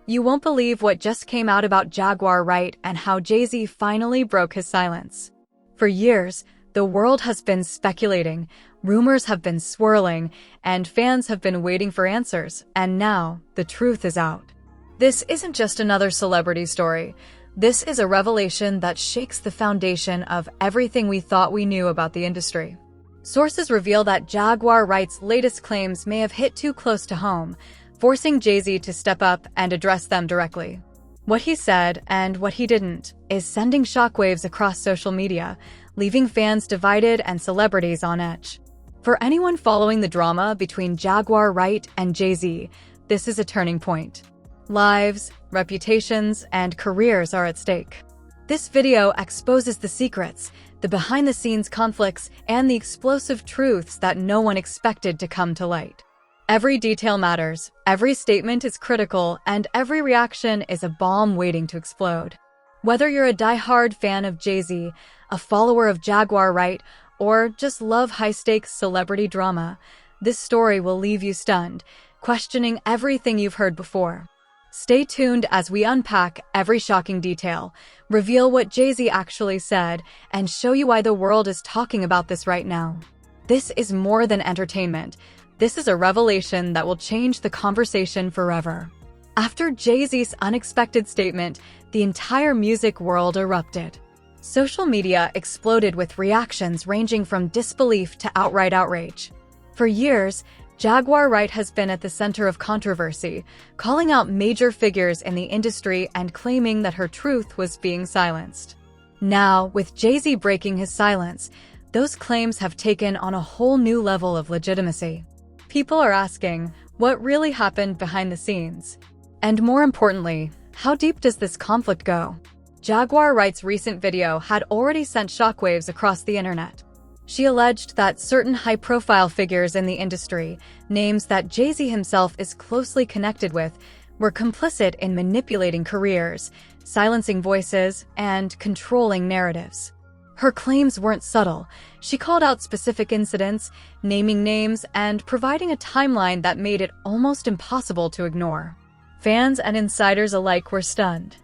You won't believe what just came out about Jaguar Wright and how Jay-Z finally broke his silence. For years, the world has been speculating, rumors have been swirling, and fans have been waiting for answers, and now the truth is out. This isn't just another celebrity story. This is a revelation that shakes the foundation of everything we thought we knew about the industry. Sources reveal that Jaguar Wright's latest claims may have hit too close to home, forcing Jay-Z to step up and address them directly. What he said and what he didn't is sending shockwaves across social media, leaving fans divided and celebrities on edge. For anyone following the drama between Jaguar Wright and Jay-Z, this is a turning point. Lives, reputations, and careers are at stake. This video exposes the secrets, the behind-the-scenes conflicts, and the explosive truths that no one expected to come to light. Every detail matters, every statement is critical, and every reaction is a bomb waiting to explode. Whether you're a die-hard fan of Jay-Z, a follower of Jaguar Wright, or just love high-stakes celebrity drama, this story will leave you stunned, questioning everything you've heard before. Stay tuned as we unpack every shocking detail, reveal what Jay-Z actually said, and show you why the world is talking about this right now. This is more than entertainment. This is a revelation that will change the conversation forever. After Jay-Z's unexpected statement, the entire music world erupted. Social media exploded with reactions ranging from disbelief to outright outrage. For years, Jaguar Wright has been at the center of controversy, calling out major figures in the industry and claiming that her truth was being silenced. Now, with Jay-Z breaking his silence, those claims have taken on a whole new level of legitimacy. People are asking, what really happened behind the scenes? And more importantly, how deep does this conflict go? Jaguar Wright's recent video had already sent shockwaves across the internet. She alleged that certain high-profile figures in the industry, names that Jay-Z himself is closely connected with, were complicit in manipulating careers, silencing voices, and controlling narratives. Her claims weren't subtle. She called out specific incidents, naming names, and providing a timeline that made it almost impossible to ignore. Fans and insiders alike were stunned.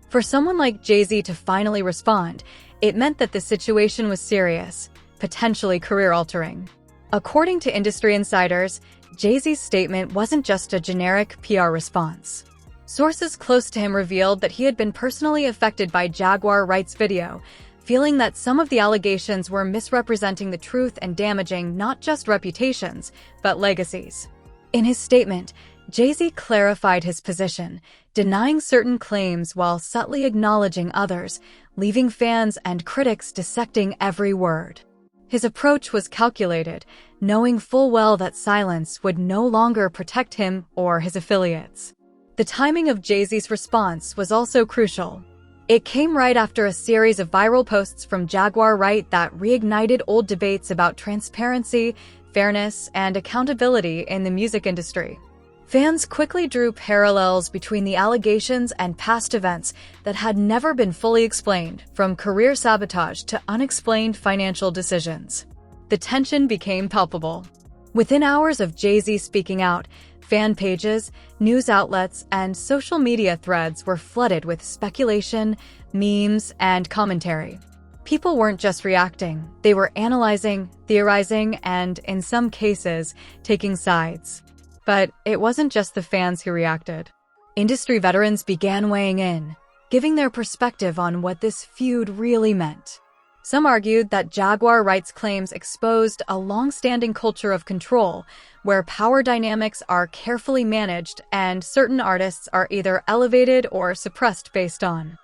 For someone like Jay-Z to finally respond, it meant that the situation was serious, potentially career-altering. According to industry insiders, Jay-Z's statement wasn't just a generic PR response. Sources close to him revealed that he had been personally affected by Jaguar Wright's video, feeling that some of the allegations were misrepresenting the truth and damaging not just reputations, but legacies. In his statement, Jay-Z clarified his position, denying certain claims while subtly acknowledging others, leaving fans and critics dissecting every word. His approach was calculated, knowing full well that silence would no longer protect him or his affiliates. The timing of Jay-Z's response was also crucial. It came right after a series of viral posts from Jaguar Wright that reignited old debates about transparency, fairness, and accountability in the music industry. Fans quickly drew parallels between the allegations and past events that had never been fully explained, from career sabotage to unexplained financial decisions. The tension became palpable. Within hours of Jay-Z speaking out, fan pages, news outlets, and social media threads were flooded with speculation, memes, and commentary. People weren't just reacting, they were analyzing, theorizing, and, in some cases, taking sides. But it wasn't just the fans who reacted. Industry veterans began weighing in, giving their perspective on what this feud really meant. Some argued that Jaguar Wright's claims exposed a long-standing culture of control, where power dynamics are carefully managed and certain artists are either elevated or suppressed based on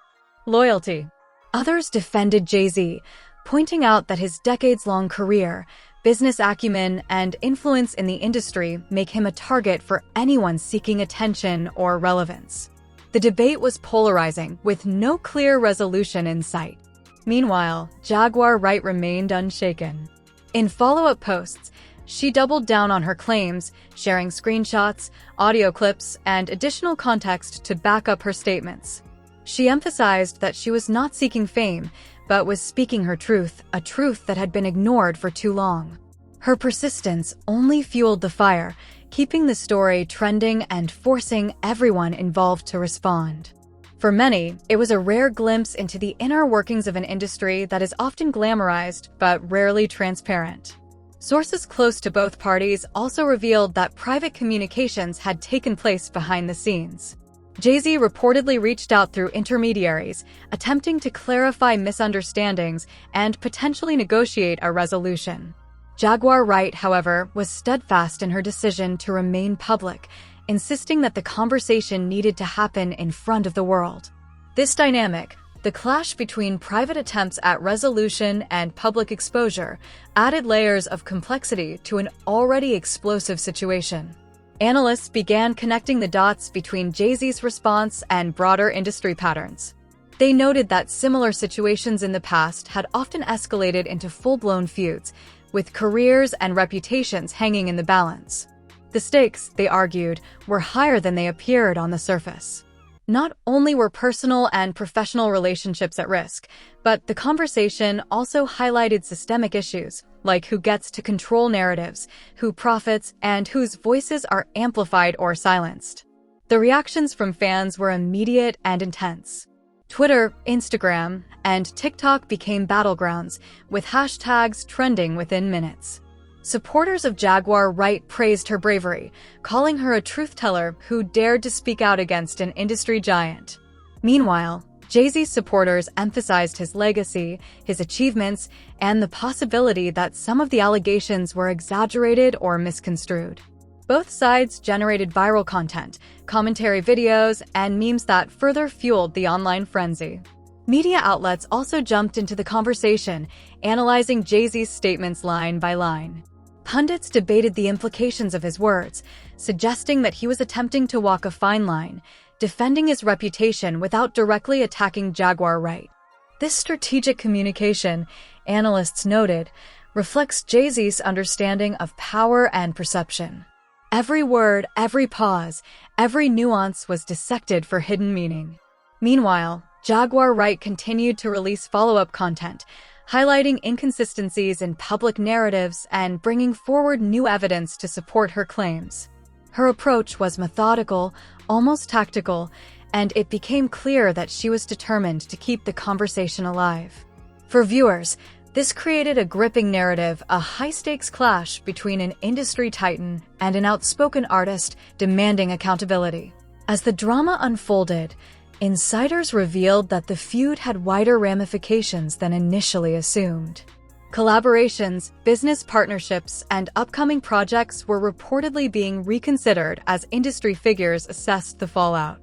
loyalty. Others defended Jay-Z, pointing out that his decades-long career, business acumen, and influence in the industry make him a target for anyone seeking attention or relevance. The debate was polarizing, with no clear resolution in sight. Meanwhile, Jaguar Wright remained unshaken. In follow-up posts, she doubled down on her claims, sharing screenshots, audio clips, and additional context to back up her statements. She emphasized that she was not seeking fame, but was speaking her truth, a truth that had been ignored for too long. Her persistence only fueled the fire, keeping the story trending and forcing everyone involved to respond. For many, it was a rare glimpse into the inner workings of an industry that is often glamorized but rarely transparent. Sources close to both parties also revealed that private communications had taken place behind the scenes. Jay-Z reportedly reached out through intermediaries, attempting to clarify misunderstandings and potentially negotiate a resolution. Jaguar Wright, however, was steadfast in her decision to remain public, insisting that the conversation needed to happen in front of the world. This dynamic, the clash between private attempts at resolution and public exposure, added layers of complexity to an already explosive situation. Analysts began connecting the dots between Jay-Z's response and broader industry patterns. They noted that similar situations in the past had often escalated into full-blown feuds, with careers and reputations hanging in the balance. The stakes, they argued, were higher than they appeared on the surface. Not only were personal and professional relationships at risk, but the conversation also highlighted systemic issues, like who gets to control narratives, who profits, and whose voices are amplified or silenced. The reactions from fans were immediate and intense. Twitter, Instagram, and TikTok became battlegrounds, with hashtags trending within minutes. Supporters of Jaguar Wright praised her bravery, calling her a truth-teller who dared to speak out against an industry giant. Meanwhile, Jay-Z's supporters emphasized his legacy, his achievements, and the possibility that some of the allegations were exaggerated or misconstrued. Both sides generated viral content, commentary videos, and memes that further fueled the online frenzy. Media outlets also jumped into the conversation, analyzing Jay-Z's statements line by line. Pundits debated the implications of his words, suggesting that he was attempting to walk a fine line, defending his reputation without directly attacking Jaguar Wright. This strategic communication, analysts noted, reflects Jay-Z's understanding of power and perception. Every word, every pause, every nuance was dissected for hidden meaning. Meanwhile, Jaguar Wright continued to release follow-up content, highlighting inconsistencies in public narratives and bringing forward new evidence to support her claims. Her approach was methodical, almost tactical, and it became clear that she was determined to keep the conversation alive. For viewers, this created a gripping narrative, a high-stakes clash between an industry titan and an outspoken artist demanding accountability. As the drama unfolded, insiders revealed that the feud had wider ramifications than initially assumed. Collaborations, business partnerships, and upcoming projects were reportedly being reconsidered as industry figures assessed the fallout.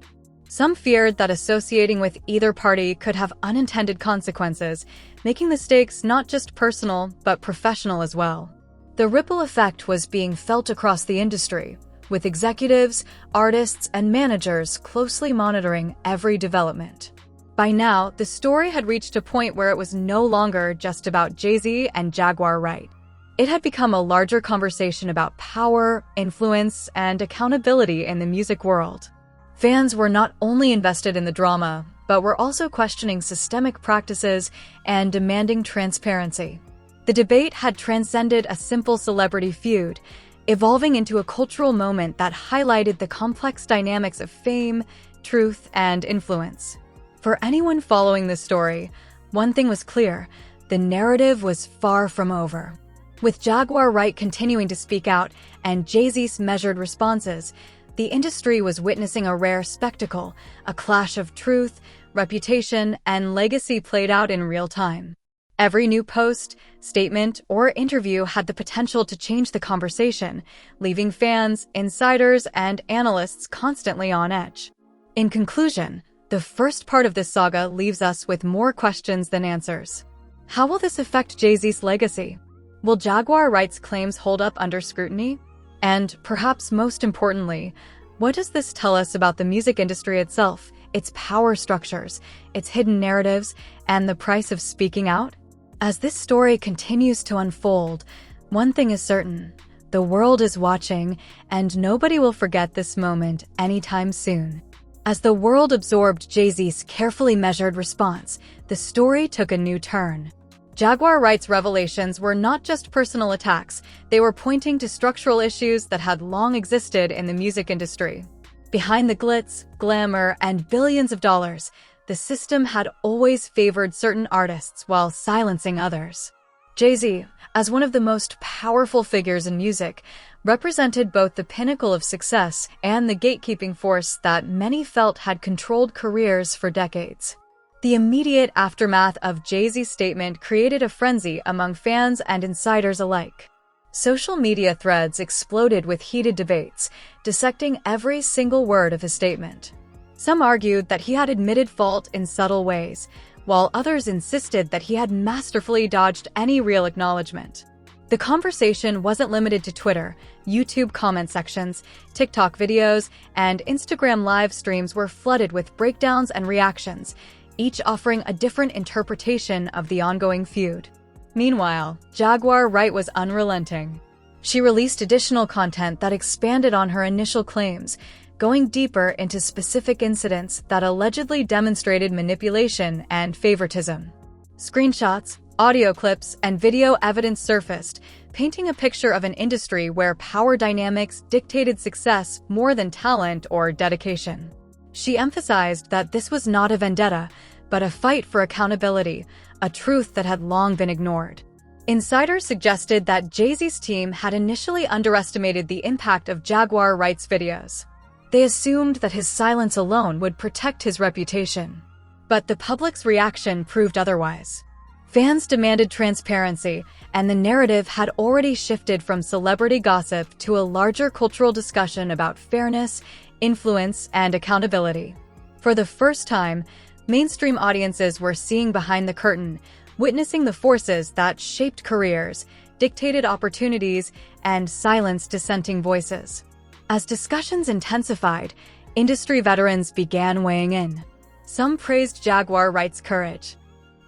Some feared that associating with either party could have unintended consequences, making the stakes not just personal but professional as well. The ripple effect was being felt across the industry, with executives, artists, and managers closely monitoring every development. By now, the story had reached a point where it was no longer just about Jay-Z and Jaguar Wright. It had become a larger conversation about power, influence, and accountability in the music world. Fans were not only invested in the drama, but were also questioning systemic practices and demanding transparency. The debate had transcended a simple celebrity feud, evolving into a cultural moment that highlighted the complex dynamics of fame, truth, and influence. For anyone following this story, one thing was clear: the narrative was far from over. With Jaguar Wright continuing to speak out and Jay-Z's measured responses, the industry was witnessing a rare spectacle, a clash of truth, reputation, and legacy played out in real time. Every new post, statement, or interview had the potential to change the conversation, leaving fans, insiders, and analysts constantly on edge. In conclusion, the first part of this saga leaves us with more questions than answers. How will this affect Jay-Z's legacy? Will Jaguar Wright's claims hold up under scrutiny? And perhaps most importantly, what does this tell us about the music industry itself, its power structures, its hidden narratives, and the price of speaking out? As this story continues to unfold, one thing is certain: the world is watching, and nobody will forget this moment anytime soon. As the world absorbed Jay-Z's carefully measured response, the story took a new turn. Jaguar Wright's revelations were not just personal attacks, they were pointing to structural issues that had long existed in the music industry. Behind the glitz, glamour, and billions of dollars, the system had always favored certain artists while silencing others. Jay-Z, as one of the most powerful figures in music, represented both the pinnacle of success and the gatekeeping force that many felt had controlled careers for decades. The immediate aftermath of Jay-Z's statement created a frenzy among fans and insiders alike. Social media threads exploded with heated debates, dissecting every single word of his statement. Some argued that he had admitted fault in subtle ways, while others insisted that he had masterfully dodged any real acknowledgement. The conversation wasn't limited to Twitter. YouTube comment sections, TikTok videos, and Instagram live streams were flooded with breakdowns and reactions, each offering a different interpretation of the ongoing feud. Meanwhile, Jaguar Wright was unrelenting. She released additional content that expanded on her initial claims, going deeper into specific incidents that allegedly demonstrated manipulation and favoritism. Screenshots, audio clips, and video evidence surfaced, painting a picture of an industry where power dynamics dictated success more than talent or dedication. She emphasized that this was not a vendetta, but a fight for accountability, a truth that had long been ignored. Insiders suggested that Jay-Z's team had initially underestimated the impact of Jaguar Wright's videos. They assumed that his silence alone would protect his reputation. But the public's reaction proved otherwise. Fans demanded transparency, and the narrative had already shifted from celebrity gossip to a larger cultural discussion about fairness, influence, and accountability. For the first time, mainstream audiences were seeing behind the curtain, witnessing the forces that shaped careers, dictated opportunities, and silenced dissenting voices. As discussions intensified, industry veterans began weighing in. Some praised Jaguar Wright's courage,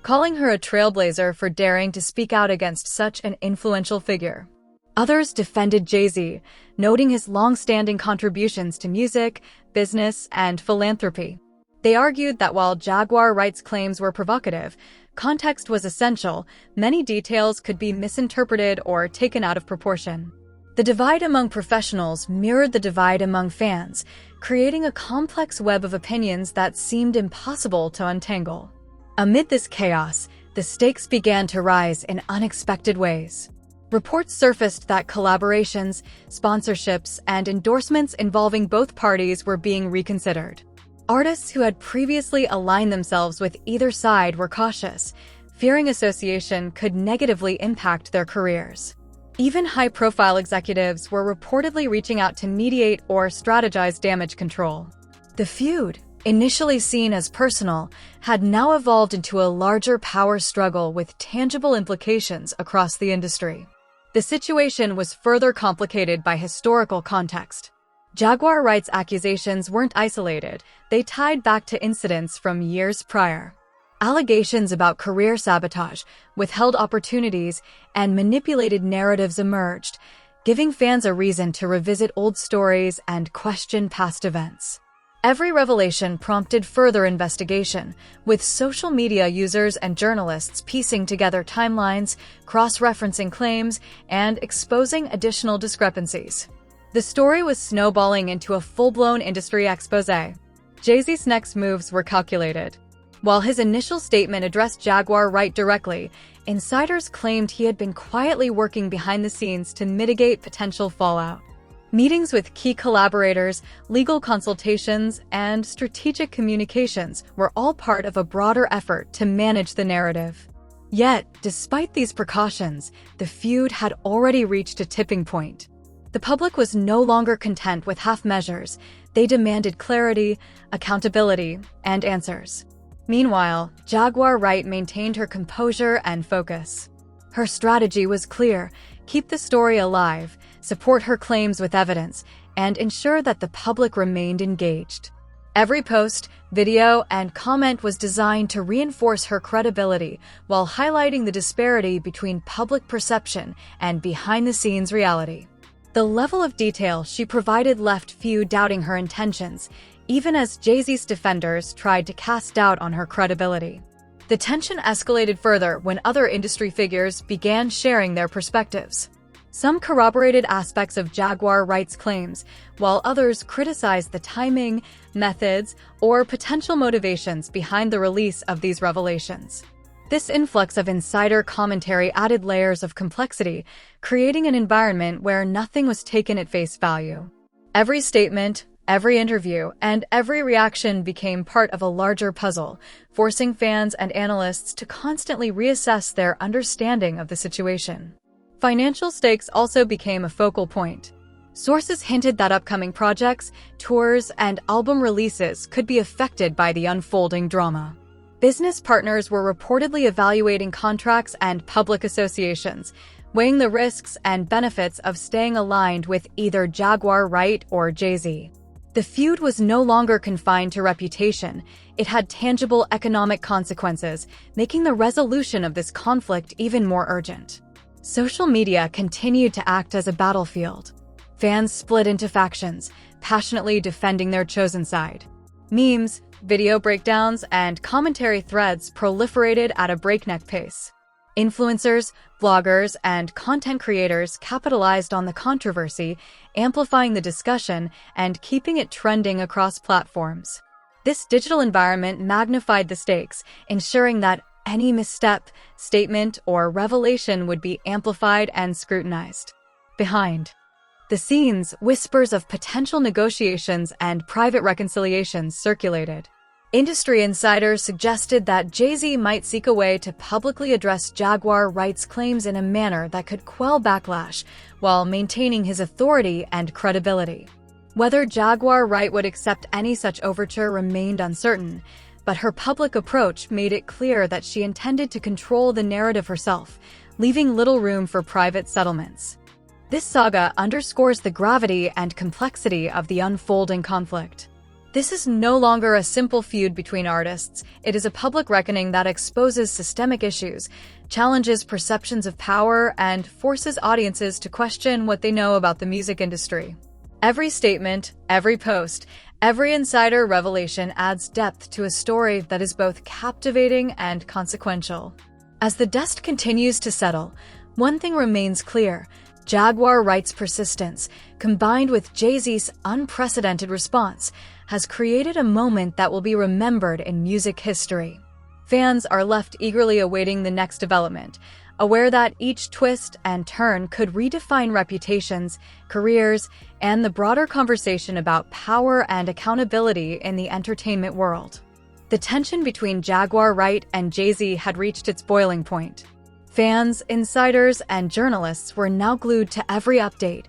calling her a trailblazer for daring to speak out against such an influential figure. Others defended Jay-Z, noting his long-standing contributions to music, business, and philanthropy. They argued that while Jaguar Wright's claims were provocative, context was essential. Many details could be misinterpreted or taken out of proportion. The divide among professionals mirrored the divide among fans, creating a complex web of opinions that seemed impossible to untangle. Amid this chaos, the stakes began to rise in unexpected ways. Reports surfaced that collaborations, sponsorships, and endorsements involving both parties were being reconsidered. Artists who had previously aligned themselves with either side were cautious, fearing association could negatively impact their careers. Even high-profile executives were reportedly reaching out to mediate or strategize damage control. The feud, initially seen as personal, had now evolved into a larger power struggle with tangible implications across the industry. The situation was further complicated by historical context. Jaguar Wright's accusations weren't isolated, they tied back to incidents from years prior. Allegations about career sabotage, withheld opportunities, and manipulated narratives emerged, giving fans a reason to revisit old stories and question past events. Every revelation prompted further investigation, with social media users and journalists piecing together timelines, cross-referencing claims, and exposing additional discrepancies. The story was snowballing into a full-blown industry exposé. Jay-Z's next moves were calculated. While his initial statement addressed Jaguar Wright directly, insiders claimed he had been quietly working behind the scenes to mitigate potential fallout. Meetings with key collaborators, legal consultations, and strategic communications were all part of a broader effort to manage the narrative. Yet, despite these precautions, the feud had already reached a tipping point. The public was no longer content with half measures. They demanded clarity, accountability, and answers. Meanwhile, Jaguar Wright maintained her composure and focus. Her strategy was clear: keep the story alive, support her claims with evidence, and ensure that the public remained engaged. Every post, video, and comment was designed to reinforce her credibility while highlighting the disparity between public perception and behind-the-scenes reality. The level of detail she provided left few doubting her intentions, even as Jay-Z's defenders tried to cast doubt on her credibility. The tension escalated further when other industry figures began sharing their perspectives. Some corroborated aspects of Jaguar Wright's claims, while others criticized the timing, methods, or potential motivations behind the release of these revelations. This influx of insider commentary added layers of complexity, creating an environment where nothing was taken at face value. Every statement, every interview, and every reaction became part of a larger puzzle, forcing fans and analysts to constantly reassess their understanding of the situation. Financial stakes also became a focal point. Sources hinted that upcoming projects, tours, and album releases could be affected by the unfolding drama. Business partners were reportedly evaluating contracts and public associations, weighing the risks and benefits of staying aligned with either Jaguar Wright or Jay-Z. The feud was no longer confined to reputation. It had tangible economic consequences, making the resolution of this conflict even more urgent. Social media continued to act as a battlefield. Fans split into factions, passionately defending their chosen side. Memes, video breakdowns, and commentary threads proliferated at a breakneck pace. Influencers, bloggers, and content creators capitalized on the controversy, amplifying the discussion and keeping it trending across platforms. This digital environment magnified the stakes, ensuring that any misstep, statement, or revelation would be amplified and scrutinized. Behind the scenes, whispers of potential negotiations and private reconciliations circulated. Industry insiders suggested that Jay-Z might seek a way to publicly address Jaguar Wright's claims in a manner that could quell backlash while maintaining his authority and credibility. Whether Jaguar Wright would accept any such overture remained uncertain, but her public approach made it clear that she intended to control the narrative herself, leaving little room for private settlements. This saga underscores the gravity and complexity of the unfolding conflict. This is no longer a simple feud between artists. It is a public reckoning that exposes systemic issues, challenges perceptions of power, and forces audiences to question what they know about the music industry. Every statement, every post, every insider revelation adds depth to a story that is both captivating and consequential. As the dust continues to settle, one thing remains clear: Jaguar Wright's persistence, combined with Jay-Z's unprecedented response, has created a moment that will be remembered in music history. Fans are left eagerly awaiting the next development, aware that each twist and turn could redefine reputations, careers, and the broader conversation about power and accountability in the entertainment world. The tension between Jaguar Wright and Jay-Z had reached its boiling point. Fans, insiders, and journalists were now glued to every update,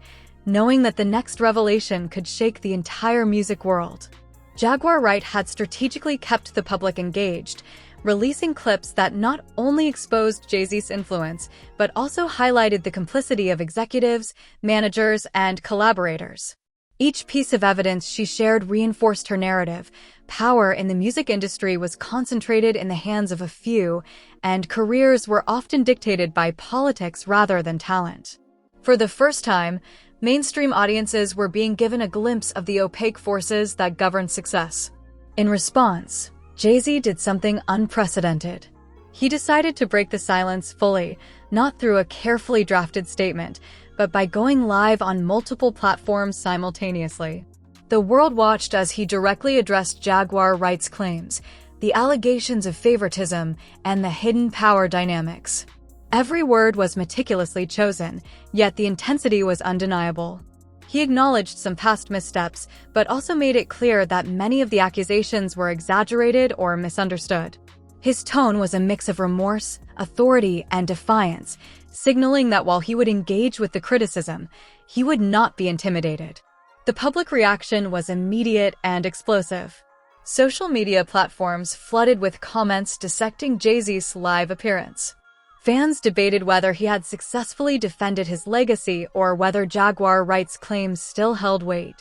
knowing that the next revelation could shake the entire music world. Jaguar Wright had strategically kept the public engaged, releasing clips that not only exposed Jay-Z's influence, but also highlighted the complicity of executives, managers, and collaborators. Each piece of evidence she shared reinforced her narrative. Power in the music industry was concentrated in the hands of a few, and careers were often dictated by politics rather than talent. For the first time, mainstream audiences were being given a glimpse of the opaque forces that govern success. In response, Jay-Z did something unprecedented. He decided to break the silence fully, not through a carefully drafted statement, but by going live on multiple platforms simultaneously. The world watched as he directly addressed Jaguar Wright's claims, the allegations of favoritism, and the hidden power dynamics. Every word was meticulously chosen, yet the intensity was undeniable. He acknowledged some past missteps, but also made it clear that many of the accusations were exaggerated or misunderstood. His tone was a mix of remorse, authority, and defiance, signaling that while he would engage with the criticism, he would not be intimidated. The public reaction was immediate and explosive. Social media platforms flooded with comments dissecting Jay-Z's live appearance. Fans debated whether he had successfully defended his legacy or whether Jaguar Wright's claims still held weight.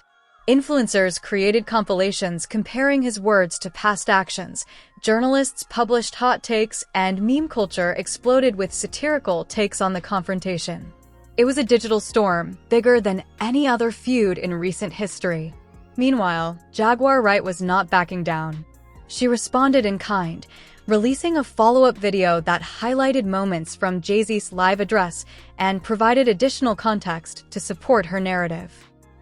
Influencers created compilations comparing his words to past actions, journalists published hot takes, and meme culture exploded with satirical takes on the confrontation. It was a digital storm, bigger than any other feud in recent history. Meanwhile, Jaguar Wright was not backing down. She responded in kind, releasing a follow-up video that highlighted moments from Jay-Z's live address and provided additional context to support her narrative.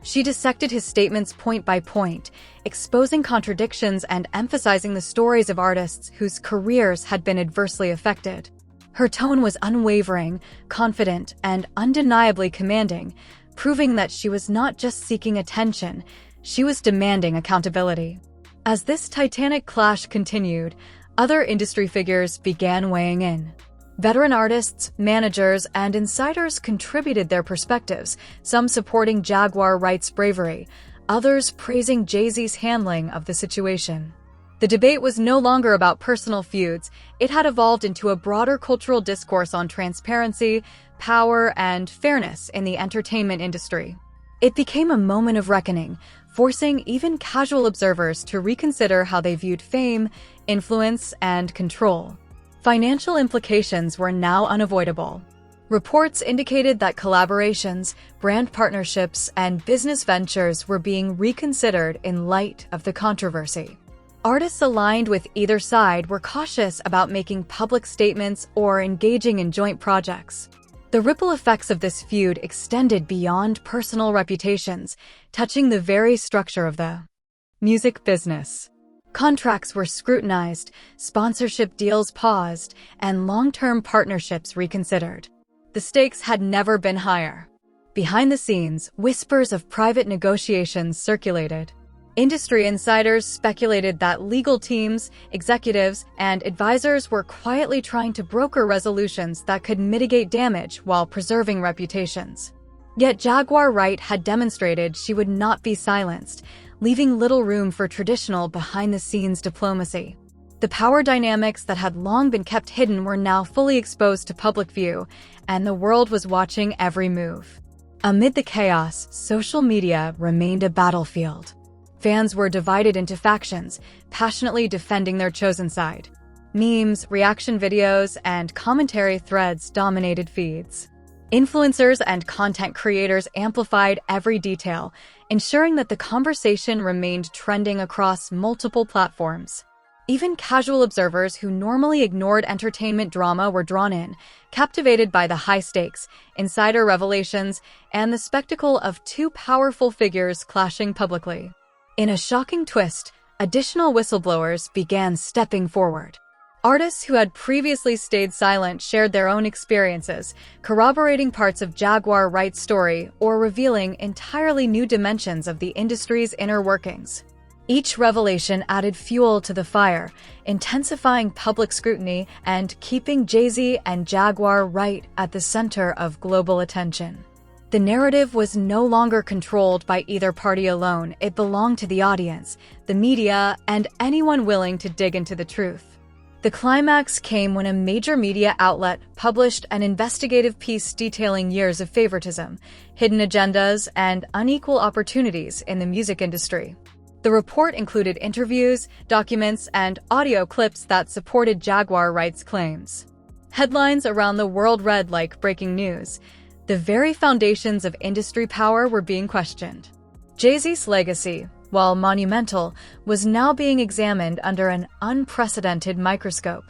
She dissected his statements point by point, exposing contradictions and emphasizing the stories of artists whose careers had been adversely affected. Her tone was unwavering, confident, and undeniably commanding, proving that she was not just seeking attention, she was demanding accountability. As this titanic clash continued, other industry figures began weighing in. Veteran artists, managers, and insiders contributed their perspectives, some supporting Jaguar Wright's bravery, others praising Jay-Z's handling of the situation. The debate was no longer about personal feuds. It had evolved into a broader cultural discourse on transparency, power, and fairness in the entertainment industry. It became a moment of reckoning, forcing even casual observers to reconsider how they viewed fame, influence, and control. Financial implications were now unavoidable. Reports indicated that collaborations, brand partnerships, and business ventures were being reconsidered in light of the controversy. Artists aligned with either side were cautious about making public statements or engaging in joint projects. The ripple effects of this feud extended beyond personal reputations, touching the very structure of the music business. Contracts were scrutinized, sponsorship deals paused, and long-term partnerships reconsidered. The stakes had never been higher. Behind the scenes, whispers of private negotiations circulated. Industry insiders speculated that legal teams, executives, and advisors were quietly trying to broker resolutions that could mitigate damage while preserving reputations. Yet Jaguar Wright had demonstrated she would not be silenced, leaving little room for traditional behind-the-scenes diplomacy. The power dynamics that had long been kept hidden were now fully exposed to public view, and the world was watching every move. Amid the chaos, social media remained a battlefield. Fans were divided into factions, passionately defending their chosen side. Memes, reaction videos, and commentary threads dominated feeds. Influencers and content creators amplified every detail, ensuring that the conversation remained trending across multiple platforms. Even casual observers who normally ignored entertainment drama were drawn in, captivated by the high stakes, insider revelations, and the spectacle of two powerful figures clashing publicly. In a shocking twist, additional whistleblowers began stepping forward. Artists who had previously stayed silent shared their own experiences, corroborating parts of Jaguar Wright's story or revealing entirely new dimensions of the industry's inner workings. Each revelation added fuel to the fire, intensifying public scrutiny and keeping Jay-Z and Jaguar Wright at the center of global attention. The narrative was no longer controlled by either party alone. It belonged to the audience, the media, and anyone willing to dig into the truth. The climax came when a major media outlet published an investigative piece detailing years of favoritism, hidden agendas, and unequal opportunities in the music industry. The report included interviews, documents, and audio clips that supported Jaguar Wright's claims. Headlines around the world read like breaking news. The very foundations of industry power were being questioned. Jay-Z's legacy, while monumental, was now being examined under an unprecedented microscope.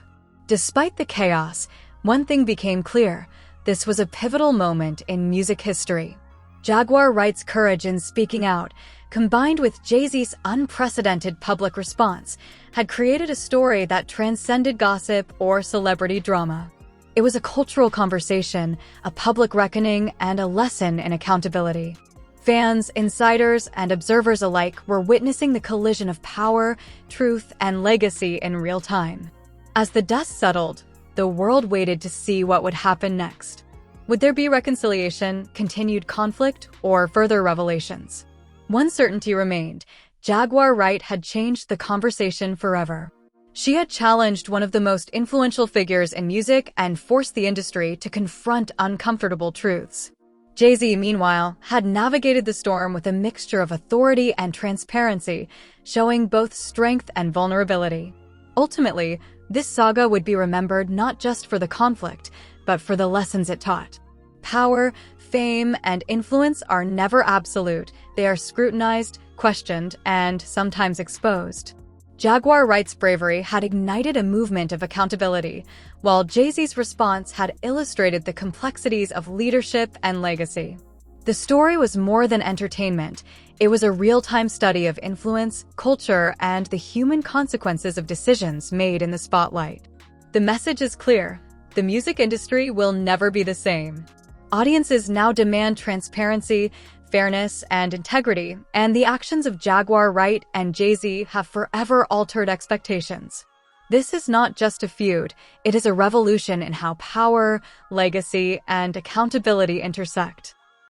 Despite the chaos, one thing became clear: this was a pivotal moment in music history. Jaguar Wright's courage in speaking out, combined with Jay-Z's unprecedented public response, had created a story that transcended gossip or celebrity drama. It was a cultural conversation, a public reckoning, and a lesson in accountability. Fans, insiders, and observers alike were witnessing the collision of power, truth, and legacy in real time. As the dust settled, the world waited to see what would happen next. Would there be reconciliation, continued conflict, or further revelations? One certainty remained: Jaguar Wright had changed the conversation forever. She had challenged one of the most influential figures in music and forced the industry to confront uncomfortable truths. Jay-Z, meanwhile, had navigated the storm with a mixture of authority and transparency, showing both strength and vulnerability. Ultimately, this saga would be remembered not just for the conflict, but for the lessons it taught. Power, fame, and influence are never absolute. They are scrutinized, questioned, and sometimes exposed. Jaguar Wright's bravery had ignited a movement of accountability, while Jay-Z's response had illustrated the complexities of leadership and legacy. The story was more than entertainment. It was a real-time study of influence, culture, and the human consequences of decisions made in the spotlight. The message is clear: the music industry will never be the same. Audiences now demand transparency, fairness, and integrity, and the actions of Jaguar Wright and Jay-Z have forever altered expectations. This is not just a feud, it is a revolution in how power, legacy, and accountability intersect.